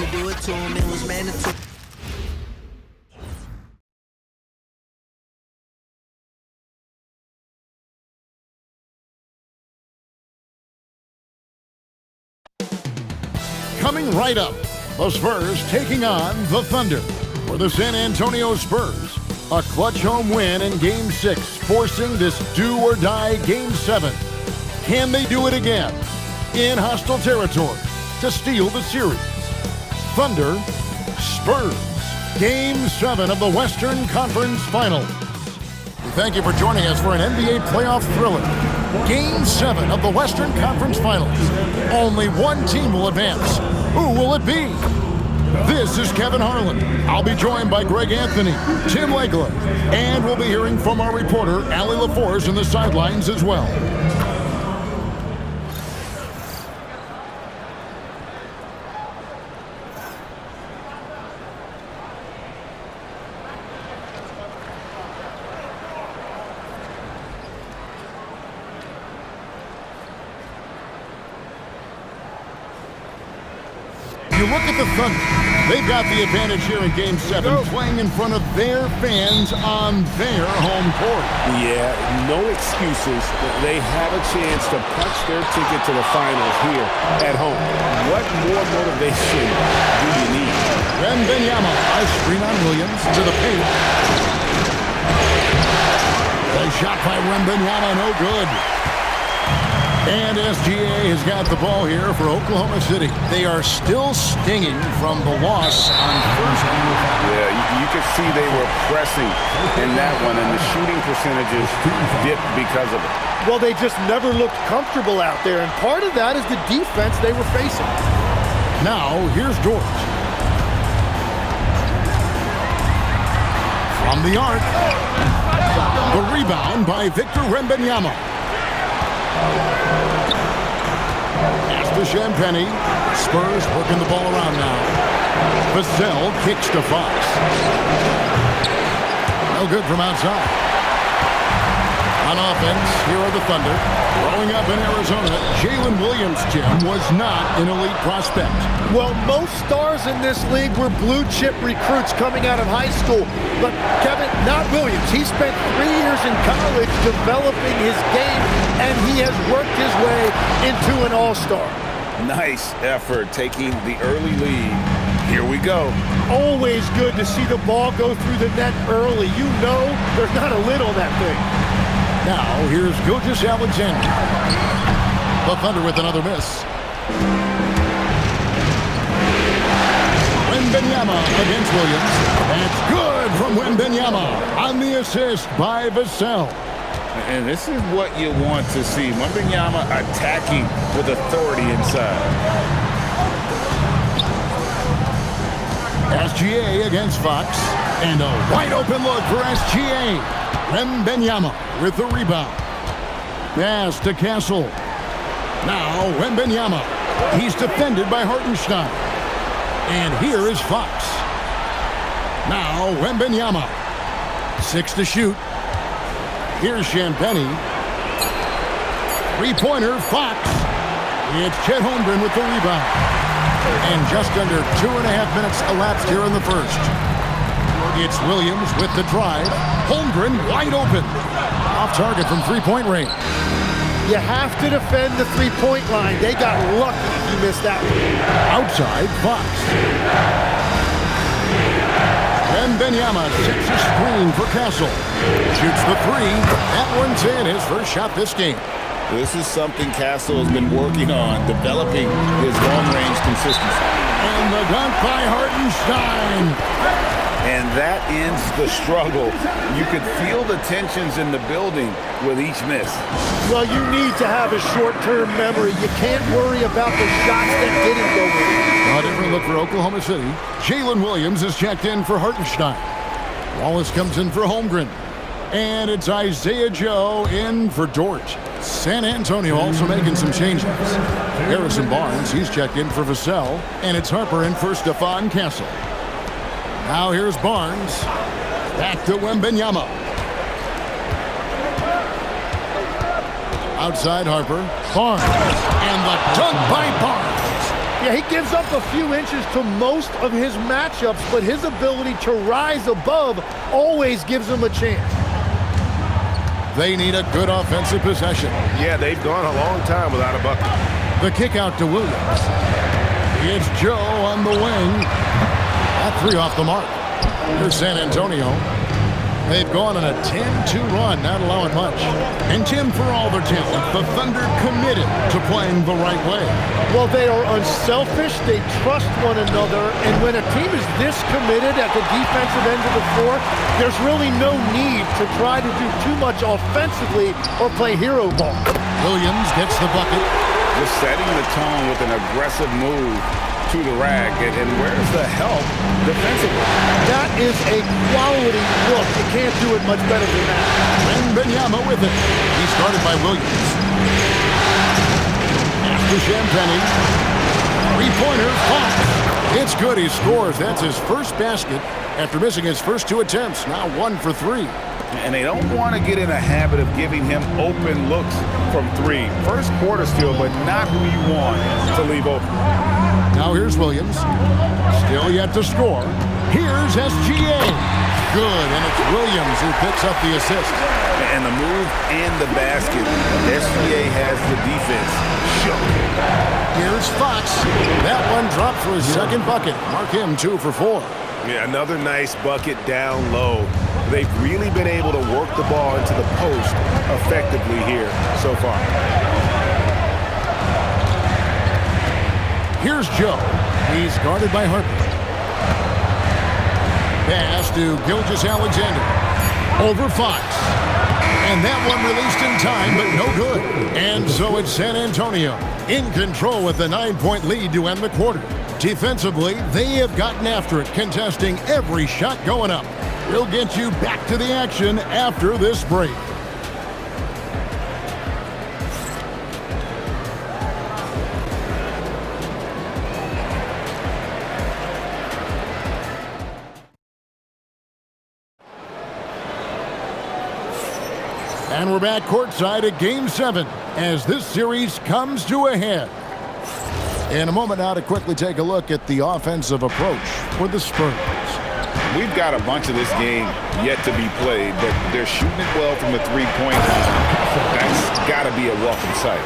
to do it to him, it was mandatory. Coming right up, the Spurs taking on the Thunder. For the San Antonio Spurs, a clutch home win in Game 6, forcing this do-or-die Game 7. Can they do it again in hostile territory to steal the series? Thunder, Spurs, Game 7 of the Western Conference Finals. We thank you for joining us for an NBA playoff thriller. Game 7 of the Western Conference Finals. Only one team will advance. Who will it be? This is Kevin Harlan. I'll be joined by Greg Anthony, Tim Legler, and we'll be hearing from our reporter, Allie LaForce, in the sidelines as well. You look at the Thunder. They've got the advantage here in Game 7, playing in front of their fans on their home court. Yeah, no excuses. They have a chance to punch their ticket to the finals here at home. What more motivation do you need? Wembanyama, a screen on Williams to the paint. A shot by Wembanyama, no good. And SGA has got the ball here for Oklahoma City. They are still stinging from the loss on Thursday. Yeah, you could see they were pressing in that one, and the shooting percentages dipped because of it. Well, they just never looked comfortable out there, and part of that is the defense they were facing. Now, here's Dort. From the arc. The rebound by Victor Wembanyama. Pass to Champagny. Spurs working the ball around now. Vassell kicks to Fox. No good from outside. On offense, here are the Thunder. Growing up in Arizona, Jalen Williams, Jim, was not an elite prospect. Well, most stars in this league were blue-chip recruits coming out of high school. But, Kevin, not Williams. He spent 3 years in college developing his game, and he has worked his way into an all-star. Nice effort taking the early lead. Here we go. Always good to see the ball go through the net early. You know there's not a lid on that thing. Now, here's Gilgeous-Alexander. The Thunder with another miss. Wembanyama against Williams. It's good from Wembanyama on the assist by Vassell. And this is what you want to see. Wembanyama attacking with authority inside. SGA against Fox. And a wide open look for SGA. Wembanyama with the rebound. Pass to Castle. Now Wembanyama. He's defended by Hartenstein. And here is Fox. Now Wembanyama. 6 to shoot. Here's Champagny. Three-pointer, Fox. It's Chet Holmgren with the rebound. And just under 2.5 minutes elapsed here in the first. It's Williams with the drive. Holmgren wide open. Off target from three-point range. You have to defend the three-point line. They got lucky he missed that one. Outside, Fox. Wembanyama sets a screen for Castle. Shoots the three. That one's in, his first shot this game. This is something Castle has been working on, developing his long-range consistency. And the dunk by Hartenstein. And that ends the struggle. You could feel the tensions in the building with each miss. Well, you need to have a short-term memory. You can't worry about the shots that didn't go in. A different look for Oklahoma City. Jalen Williams is checked in for Hartenstein. Wallace comes in for Holmgren. And it's Isaiah Joe in for Dort. San Antonio also making some changes. Harrison Barnes, he's checked in for Vassell. And it's Harper in for Stephon Castle. Now here's Barnes. Back to Wembanyama. Outside Harper. Barnes. And the dunk by Barnes. Yeah, he gives up a few inches to most of his matchups, but his ability to rise above always gives him a chance. They need a good offensive possession. Yeah, they've gone a long time without a bucket. The kick out to Williams. It's Joe on the wing. That three off the mark. Here's San Antonio. They've gone on a 10-2 run, not allowing much. And Tim, for all their talent, the Thunder committed to playing the right way. Well, they are unselfish. They trust one another. And when a team is this committed at the defensive end of the floor, there's really no need to try to do too much offensively or play hero ball. Williams gets the bucket. Just setting the tone with an aggressive move to the rack. And where's the help defensively? That is a quality look. You can't do it much better than that. And Benyama with it. He started by Williams. After Champagny. Three-pointer, Fox. It's good. He scores. That's his first basket after missing his first two attempts. Now 1 for 3. And they don't want to get in a habit of giving him open looks from three. First quarter still, but not who you want to leave open. Now here's Williams. Still yet to score. Here's SGA. Good, and it's Williams who picks up the assist. And the move and the basket. SGA has the defense shook. Here's Fox. That one dropped for his second bucket. Mark him 2 for 4. Yeah, another nice bucket down low. They've really been able to work the ball into the post effectively here so far. Here's Joe. He's guarded by Harper. Pass to Gilgeous-Alexander. Over Fox. And that one released in time, but no good. And so it's San Antonio in control with the 9-point lead to end the quarter. Defensively, they have gotten after it, contesting every shot going up. We'll get you back to the action after this break. And we're back courtside at Game 7 as this series comes to a head. In a moment now to quickly take a look at the offensive approach for the Spurs. We've got a bunch of this game yet to be played, but they're shooting it well from the three-point line. That's got to be a welcome sight.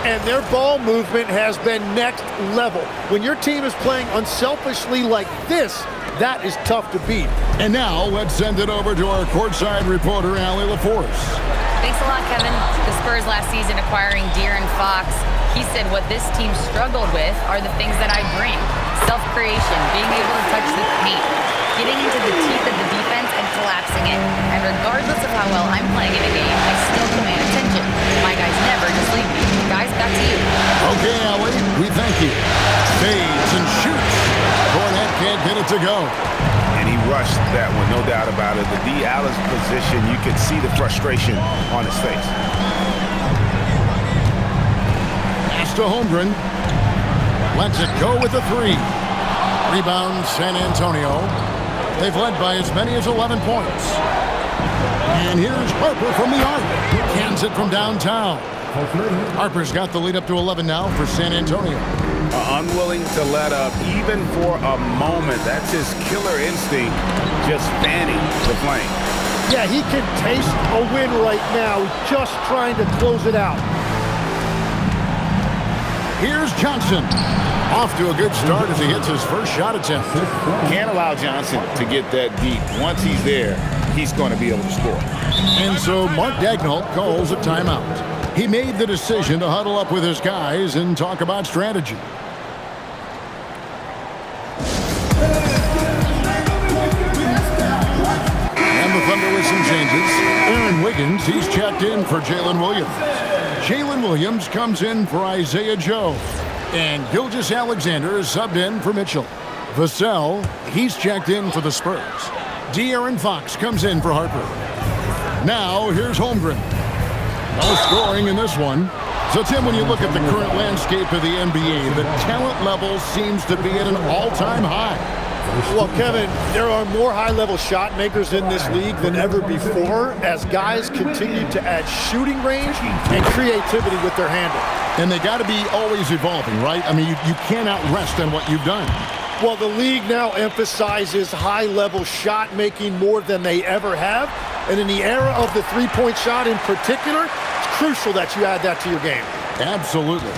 And their ball movement has been next level. When your team is playing unselfishly like this, that is tough to beat. And now let's send it over to our courtside reporter, Allie LaForce. Thanks a lot, Kevin. The Spurs last season acquiring De'Aaron Fox. He said what this team struggled with are the things that I bring. Self-creation, being able to touch the paint, getting into the teeth of the defense and collapsing it. And regardless of how well I'm playing in a game, I still command attention. My guys never just leave me. Guys, back to you. Okay, Allie, we thank you. Fades and shoots. Cornette can't get it to go. And he rushed that one, no doubt about it. The D. Allen's position, you could see the frustration on his face. Pass to Holmgren. Lets it go with the three. Rebound, San Antonio. They've led by as many as 11 points. And here's Harper from the arc. Cans it from downtown. Harper's got the lead up to 11 now for San Antonio. Unwilling to let up even for a moment. That's his killer instinct, just fanning the flame. Yeah, he can taste a win right now, just trying to close it out. Here's Johnson. Off to a good start as he hits his first shot attempt. Can't allow Johnson to get that deep. Once he's there, he's going to be able to score. And so Mark Daigneault calls a timeout. He made the decision to huddle up with his guys and talk about strategy. And the Thunder with some changes. Aaron Wiggins, he's checked in for Jalen Williams. Jalen Williams comes in for Isaiah Joe. And Gilgeous-Alexander is subbed in for Mitchell. Vassell, he's checked in for the Spurs. De'Aaron Fox comes in for Harper. Now, here's Holmgren. No scoring in this one. So, Tim, when you look at the current landscape of the NBA, the talent level seems to be at an all-time high. Well, Kevin, there are more high-level shot makers in this league than ever before as guys continue to add shooting range and creativity with their handle. And they got to be always evolving, right? I mean, you cannot rest on what you've done. Well, the league now emphasizes high-level shot making more than they ever have. And in the era of the three-point shot in particular, it's crucial that you add that to your game. Absolutely.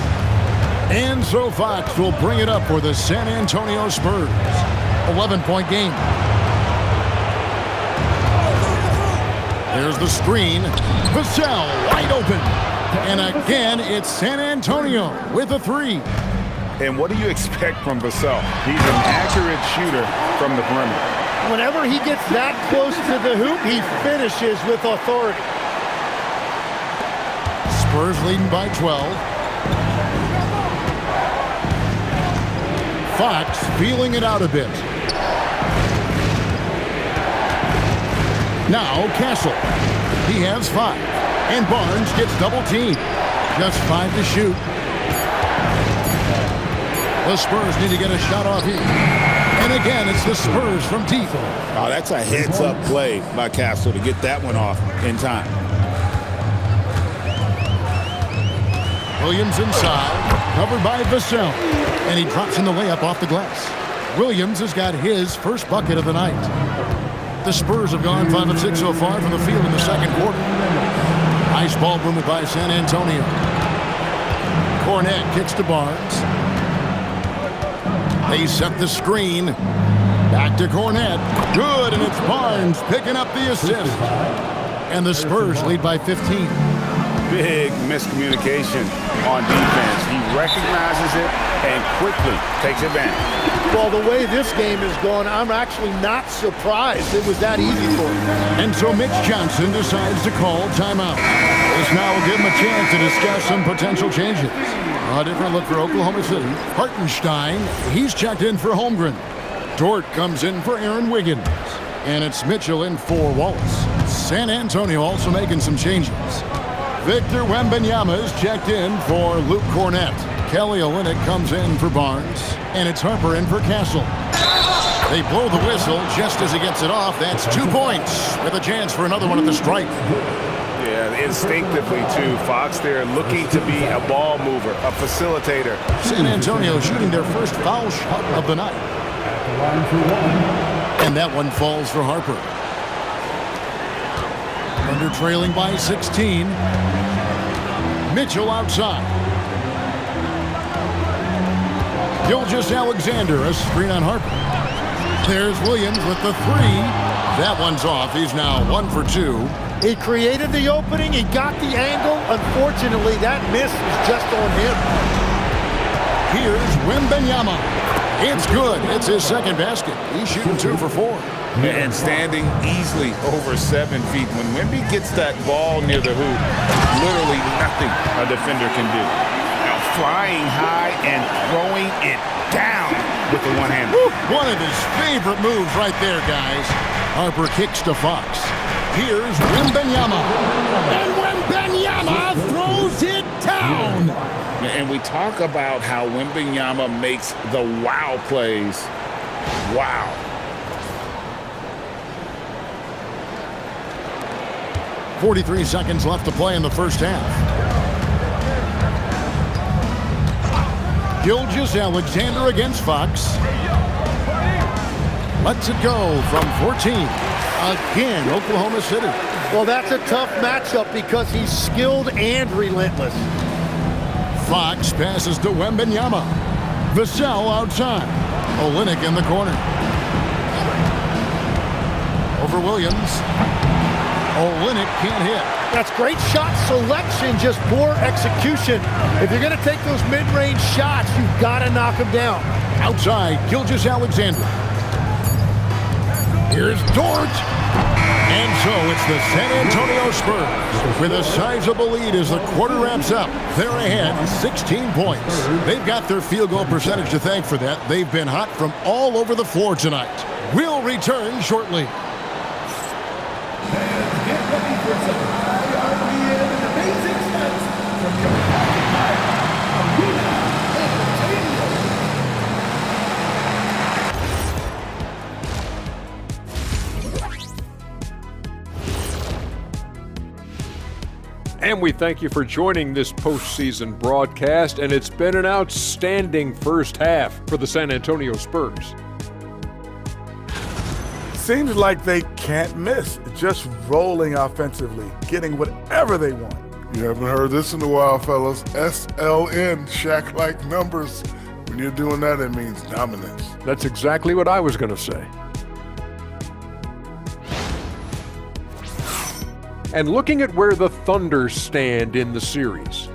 And so Fox will bring it up for the San Antonio Spurs. 11-point game. There's the screen. Vassell wide open. And again, it's San Antonio with a three. And what do you expect from Vassell? He's an accurate shooter from the perimeter. Whenever he gets that close to the hoop, he finishes with authority. Spurs leading by 12. Fox feeling it out a bit. Now Castle. He has 5. And Barnes gets double teamed. Just 5 to shoot. The Spurs need to get a shot off here. And again, it's the Spurs from deep. Oh, that's a heads-up play by Castle to get that one off in time. Williams inside, covered by Vassell. And he drops in the layup off the glass. Williams has got his first bucket of the night. The Spurs have gone 5 of 6 so far from the field in the second quarter. Nice ball movement by San Antonio. Cornette kicks to Barnes. They set the screen. Back to Cornette. Good, and it's Barnes picking up the assist. And the Spurs lead by 15. Big miscommunication on defense. He recognizes it and quickly takes advantage. Well, the way this game is going, I'm actually not surprised it was that easy for him. And so Mitch Johnson decides to call timeout. This now will give him a chance to discuss some potential changes. A different look for Oklahoma City. Hartenstein, he's checked in for Holmgren. Dort comes in for Aaron Wiggins. And it's Mitchell in for Wallace. San Antonio also making some changes. Victor Wembanyama is checked in for Luke Cornette. Kelly Olynyk comes in for Barnes. And it's Harper in for Castle. They blow the whistle just as he gets it off. That's 2 points with a chance for another one at the stripe. Yeah, instinctively, too. Fox there looking to be a ball mover, a facilitator. San Antonio shooting their first foul shot of the night. And that one falls for Harper. Under trailing by 16. Mitchell outside. Gilgeous-Alexander, a screen on Harper. There's Williams with the three. That one's off. He's now 1 for 2. He created the opening. He got the angle. Unfortunately, that miss was just on him. Here's Wembanyama. It's good. It's his second basket. He's shooting 2 for 4. And standing easily over 7 feet. When Wemby gets that ball near the hoop, literally nothing a defender can do. Now flying high and throwing it down with the one-hander. One of his favorite moves right there, guys. Harper kicks to Fox. Here's Wembanyama. And Wembanyama throws it down. And we talk about how Wembanyama makes the wow plays. Wow. .43 seconds left to play in the first half. Gilgeous-Alexander against Fox. Lets it go from 14. Again, Oklahoma City. Well, that's a tough matchup because he's skilled and relentless. Fox passes to Wembanyama. Vassell outside. Olynyk in the corner. Over Williams. Olynyk can't hit. That's great shot selection, just poor execution. If you're going to take those mid-range shots, you've got to knock them down. Outside, Gilgeous-Alexander. Here's Dort. And so it's the San Antonio Spurs with a sizable lead as the quarter wraps up. They're ahead 16 points. They've got their field goal percentage to thank for that. They've been hot from all over the floor tonight. We'll return shortly. And we thank you for joining this postseason broadcast, and it's been an outstanding first half for the San Antonio Spurs. Seems like they can't miss, just rolling offensively, getting whatever they want. You haven't heard this in a while, fellas. SLN, Shaq-like numbers. When you're doing that, it means dominance. That's exactly what I was going to say. And looking at where the Thunder stand in the series.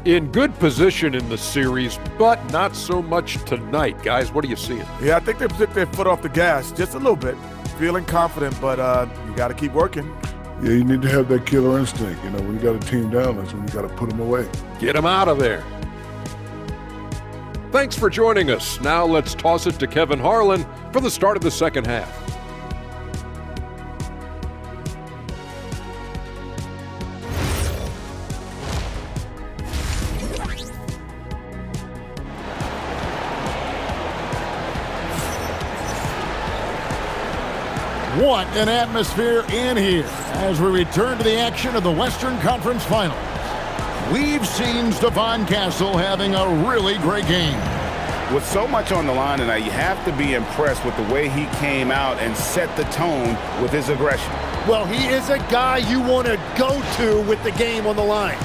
In good position in the series, but not so much tonight. Guys, what are you seeing? Yeah, I think they took their foot off the gas just a little bit. Feeling confident, but you got to keep working. Yeah, you need to have that killer instinct. You know, when you got a team down, that's when you got to put them away. Get them out of there. Thanks for joining us. Now let's toss it to Kevin Harlan for the start of the second half. What an atmosphere in here as we return to the action of the Western Conference Finals. We've seen Stephon Castle having a really great game. With so much on the line tonight, you have to be impressed with the way he came out and set the tone with his aggression. Well, he is a guy you want to go to with the game on the line.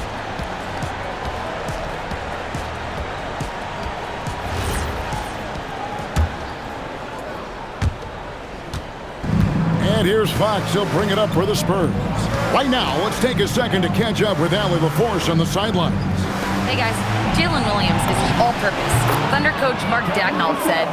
And here's Fox. He'll bring it up for the Spurs. Right now, let's take a second to catch up with Allie LaForce on the sidelines. Hey guys, Jalen Williams is all-purpose. Thunder coach Mark Daigneault said,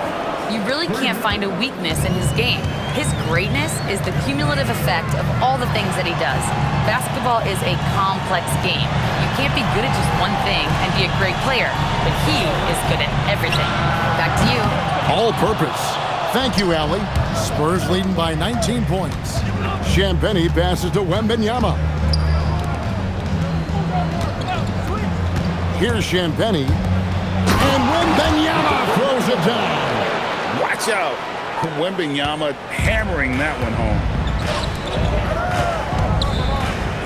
"You really can't find a weakness in his game. His greatness is the cumulative effect of all the things that he does. Basketball is a complex game. You can't be good at just one thing and be a great player, but he is good at everything." Back to you. All purpose. Thank you, Allie. Spurs leading by 19 points. Champagnie passes to Wembanyama. Here's Champagnie. And Wembanyama throws it down. Watch out. Wembanyama hammering that one home.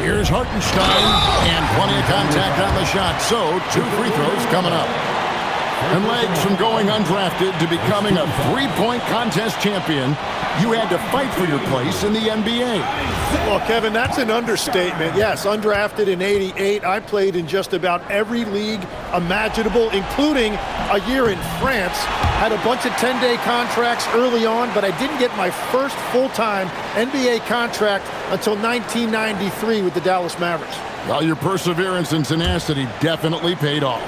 Here's Hartenstein. And plenty of contact on the shot. So, 2 free throws coming up. And legs from going undrafted to becoming a three-point contest champion, you had to fight for your place in the NBA. Well, Kevin, that's an understatement. Yes, undrafted in '88. I played in just about every league imaginable, including a year in France. Had a bunch of 10-day contracts early on, but I didn't get my first full-time NBA contract until 1993 with the Dallas Mavericks. Well, your perseverance and tenacity definitely paid off.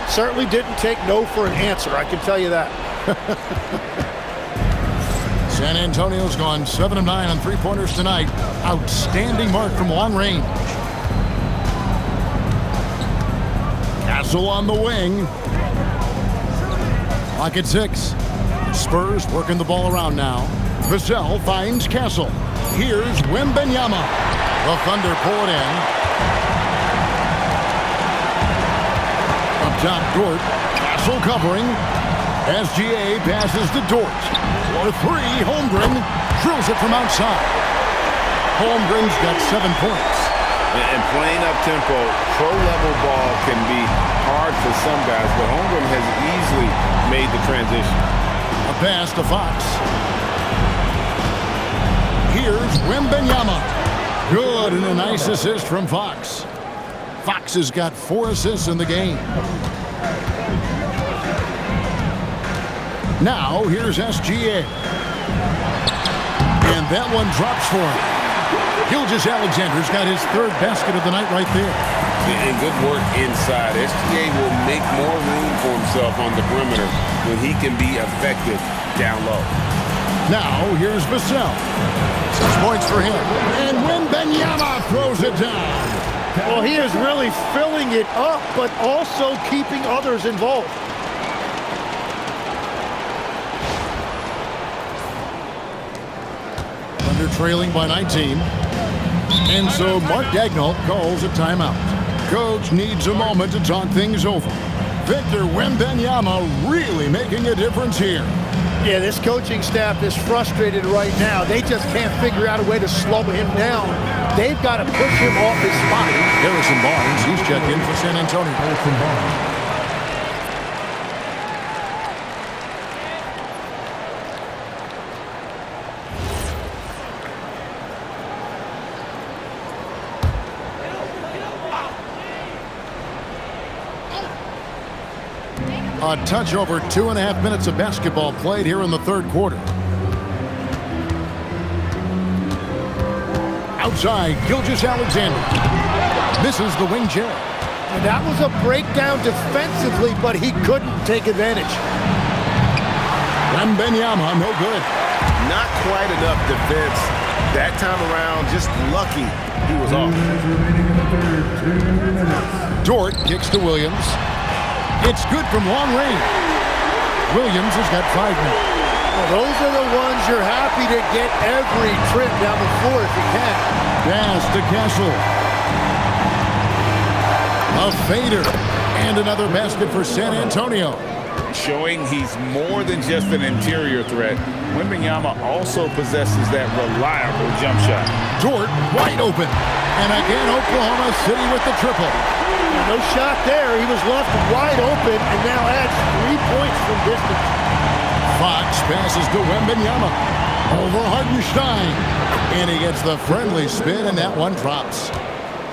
Certainly didn't take no for an answer, I can tell you that. San Antonio's gone 7 of 9 on three-pointers tonight. Outstanding mark from long range. Castle on the wing. Clock at 6. Spurs working the ball around now. Vassell finds Castle. Here's Wembanyama. The Thunder pull it in. Top Dort, Castle covering. SGA passes to Dort. For 3, Holmgren drills it from outside. Holmgren's got 7 points. And playing up-tempo, pro-level ball can be hard for some guys, but Holmgren has easily made the transition. A pass to Fox. Here's Wembanyama. Good, and a nice assist from Fox. Fox has got 4 assists in the game. Now, here's SGA. And that one drops for him. Gilgeous-Alexander's got his 3rd basket of the night right there. And good work inside. SGA will make more room for himself on the perimeter when he can be effective down low. Now, here's Vassell. 6 points for him. And Wembanyama throws it down. Well, he is really filling it up, but also keeping others involved. Thunder trailing by 19. And so Mark Daigneault calls a timeout. Coach needs a moment to talk things over. Victor Wembanyama really making a difference here. Yeah, this coaching staff is frustrated right now. They just can't figure out a way to slow him down. They've got to push him off his spot. Harrison Barnes, he's checked in for San Antonio. A touch over 2.5 minutes of basketball played here in the third quarter. Outside, Gilgeous-Alexander misses the wing chair. And that was a breakdown defensively, but he couldn't take advantage. Wembanyama, no good. Not quite enough defense. That time around, just lucky he was off. Dort kicks to Williams. It's good from long range. Williams has got 5 minutes. Well, those are the ones you're happy to get every trip down the floor if you can. Pass to Castle. A fader. And another basket for San Antonio. Showing he's more than just an interior threat. Wembanyama also possesses that reliable jump shot. Dort wide open. And again, Oklahoma City with the triple. No shot there. He was left wide open and now adds 3 points from distance. Fox passes to Wembanyama. Over Hartenstein. And he gets the friendly spin, and that one drops.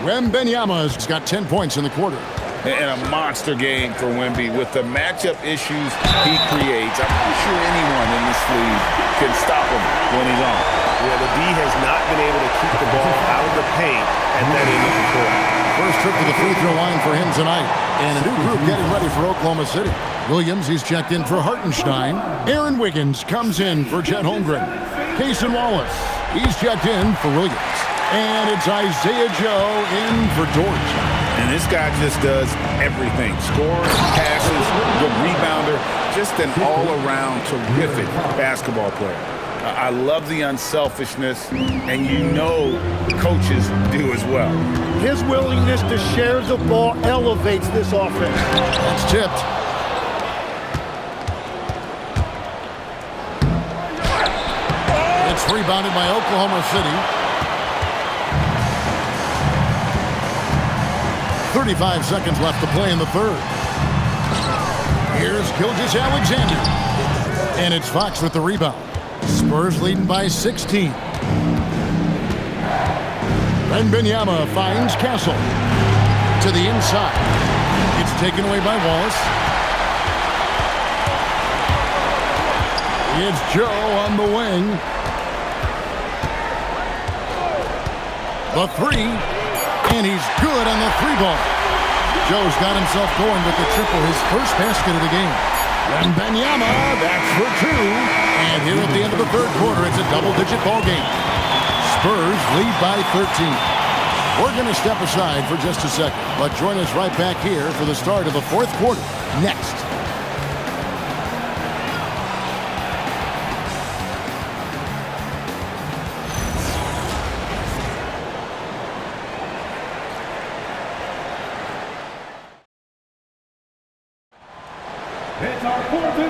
Wembanyama's got 10 points in the quarter. And a monster game for Wemby with the matchup issues he creates. I'm not sure anyone in this league can stop him when he's on. Yeah, the D has not been able to keep the ball out of the paint at that end of the court. First trip to the free throw line for him tonight. And a new group getting ready for Oklahoma City. Williams, he's checked in for Hartenstein. Aaron Wiggins comes in for Chet Holmgren. Cason Wallace, he's checked in for Williams. And it's Isaiah Joe in for Dort. And this guy just does everything. Scores, passes, good rebounder. Just an all-around terrific basketball player. I love the unselfishness, and you know coaches do as well. His willingness to share the ball elevates this offense. That's tipped. It's rebounded by Oklahoma City. 35 seconds left to play in the third. Here's Gilgeous-Alexander. And it's Fox with the rebound. Spurs leading by 16. Wembanyama finds Castle. To the inside. It's taken away by Wallace. It's Joe on the wing. The three. And he's good on the three ball. Joe's got himself going with the triple, his first basket of the game. Wembanyama, that's for 2. And here at the end of the third quarter, it's a double-digit ball game. Spurs lead by 13. We're going to step aside for just a second, but join us right back here for the start of the fourth quarter next.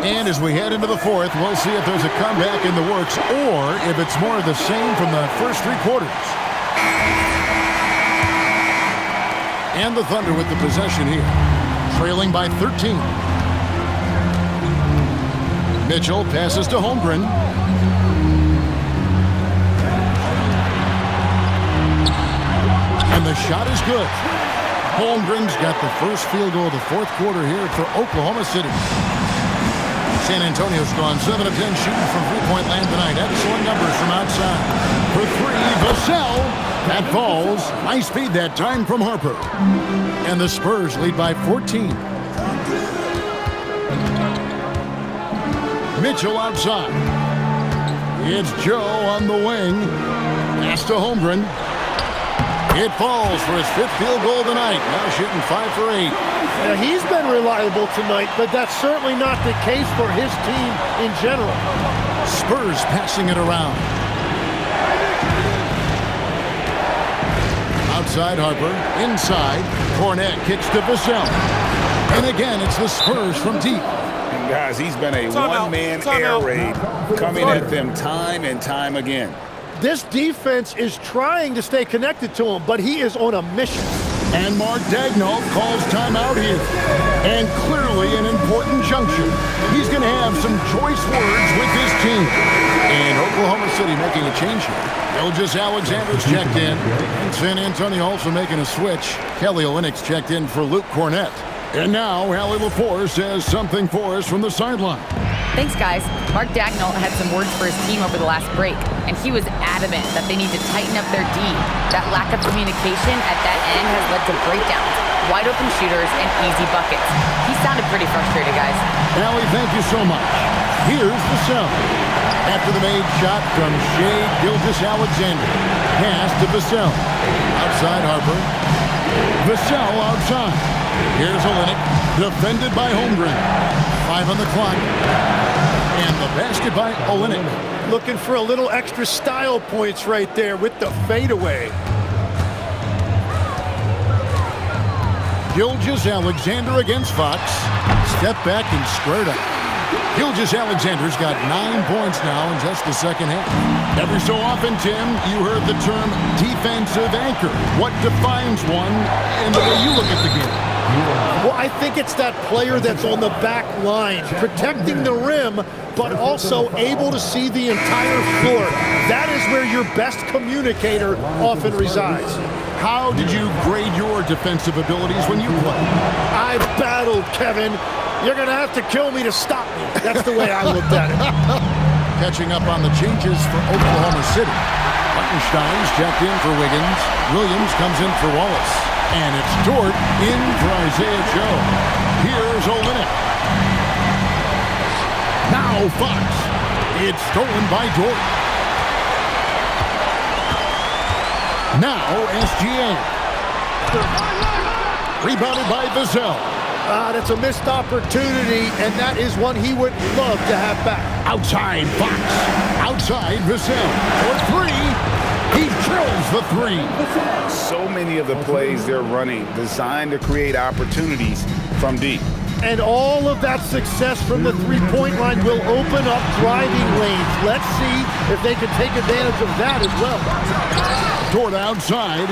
And as we head into the fourth, we'll see if there's a comeback in the works or if it's more of the same from the first 3 quarters. And the Thunder with the possession here, trailing by 13. Mitchell passes to Holmgren. And the shot is good. Holmgren's got the first field goal of the fourth quarter here for Oklahoma City. San Antonio's gone 7 of 10 shooting from three-point land tonight. Excellent numbers from outside. For 3, Vassell. That falls. Nice speed that time from Harper. And the Spurs lead by 14. Mitchell outside. It's Joe on the wing. Pass to Holmgren. It falls for his 5th field goal of the night. Now shooting 5 for 8. Now, he's been reliable tonight, but that's certainly not the case for his team in general. Spurs passing it around. Outside Harper. Inside. Cornette kicks to Vassell. And again, it's the Spurs from deep. Guys, he's been a one-man air raid coming at them time and time again. This defense is trying to stay connected to him, but he is on a mission. And Mark Daigneault calls timeout here. And clearly an important juncture. He's going to have some choice words with his team. And Oklahoma City making a change here. Gilgeous Alexander's checked in. And San Antonio also making a switch. Kelly Olynyk's checked in for Luke Cornett. And now Allie LaForce says something for us from the sideline. Thanks, guys. Mark Daigneault had some words for his team over the last break, and he was adamant that they need to tighten up their D. That lack of communication at that end has led to breakdowns, wide open shooters, and easy buckets. He sounded pretty frustrated, guys. Allie, thank you so much. Here's the sub. After the made shot from Shea Gilgeous-Alexander. Pass to Vassell. Outside Harper. Vassell outside. Here's Olynyk, defended by Holmgren. 5 on the clock. And the basket by Olynyk. Looking for a little extra style points right there with the fadeaway. Gilgeous-Alexander against Fox. Step back and squared up. Gilgeous-Alexander's got 9 points now in just the second half. Every so often, Tim, you heard the term defensive anchor. What defines one in the way you look at the game? Well, I think it's that player that's on the back line, protecting the rim, but also able to see the entire floor. That is where your best communicator often resides. How did you grade your defensive abilities when you played? I battled, Kevin. You're going to have to kill me to stop me. That's the way I looked at it. Catching up on the changes for Oklahoma City. Hartenstein's checked in for Wiggins. Williams comes in for Wallace. And it's Dort in for Isaiah Joe. Here's Olynyk. Now Fox. It's stolen by Dort. Now SGA. Rebounded by Vassell. That's a missed opportunity, and that is one he would love to have back. Outside Fox. Outside Vassell. For 3. He drills the 3. So many of the plays they're running designed to create opportunities from deep. And all of that success from the three-point line will open up driving lanes. Let's see if they can take advantage of that as well. Dort outside.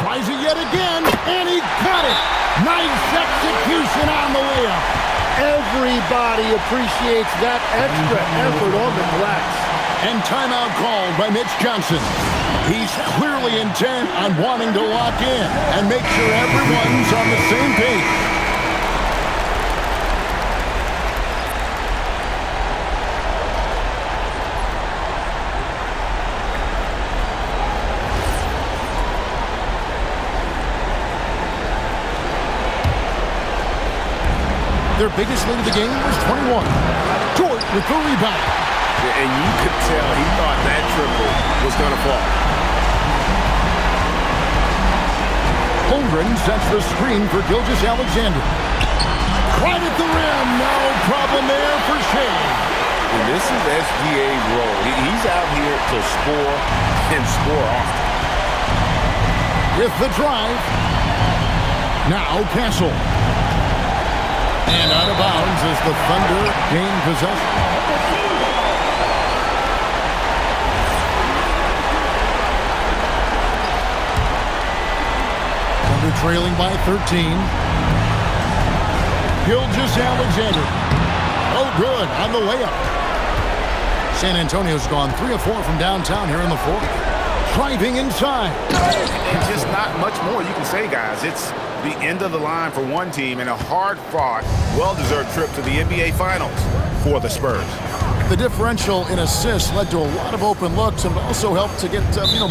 Tries it yet again, and he got it. Nice execution on the layup. Everybody appreciates that extra effort on the glass. And timeout called by Mitch Johnson. He's clearly intent on wanting to lock in and make sure everyone's on the same page. Their biggest lead of the game was 21. Dort with the rebound. And you could tell he thought that triple was going to fall. Holmgren sets the screen for Gilgeous-Alexander. Right at the rim. No problem there for Shea. And this is SGA's role. He's out here to score and score often. With the drive. Now Castle. And out of bounds as the Thunder gain possession. Thunder trailing by 13. Gilgeous-Alexander. Oh, good on the layup. San Antonio's gone 3 of 4 from downtown here in the fourth. Driving inside. And just not much more you can say, guys. It's the end of the line for one team and a hard-fought, well-deserved trip to the NBA Finals for the Spurs. The differential in assists led to a lot of open looks and also helped to get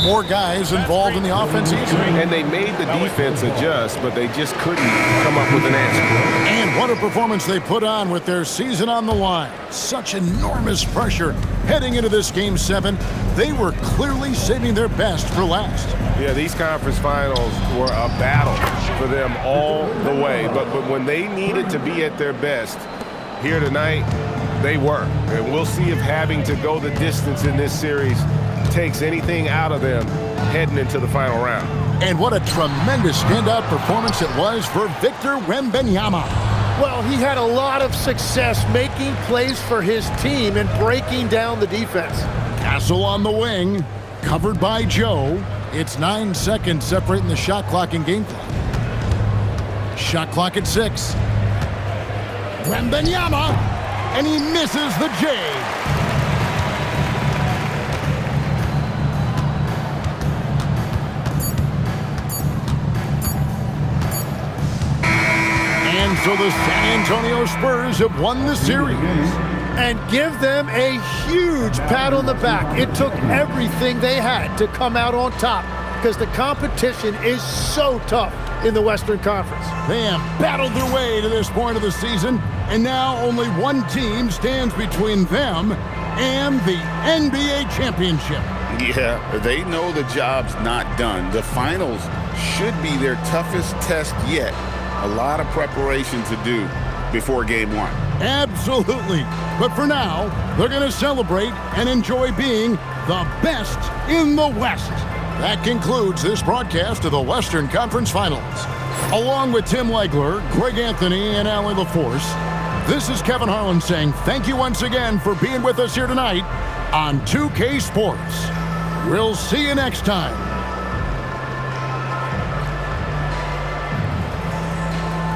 more guys involved in the offense easily. And they made the defense adjust, but they just couldn't come up with an answer. And what a performance they put on with their season on the line. Such enormous pressure heading into this Game 7. They were clearly saving their best for last. Yeah, these conference finals were a battle for them all the way. But when they needed to be at their best here tonight, they were. And we'll see if having to go the distance in this series takes anything out of them heading into the final round. And what a tremendous standout performance it was for Victor Wembanyama. Well, he had a lot of success making plays for his team and breaking down the defense. Castle on the wing, covered by Joe. It's 9 seconds separating the shot clock and game clock. Shot clock at 6. Wembanyama, and he misses the J. And so the San Antonio Spurs have won the series. And give them a huge pat on the back. It took everything they had to come out on top because the competition is so tough in the Western Conference. They have battled their way to this point of the season, and now only one team stands between them and the NBA championship. Yeah, they know the job's not done. The finals should be their toughest test yet. A lot of preparation to do before game 1. Absolutely. But for now, they're going to celebrate and enjoy being the best in the West. That concludes this broadcast of the Western Conference Finals. Along with Tim Legler, Greg Anthony, and Allie LaForce, this is Kevin Harlan saying thank you once again for being with us here tonight on 2K Sports. We'll see you next time.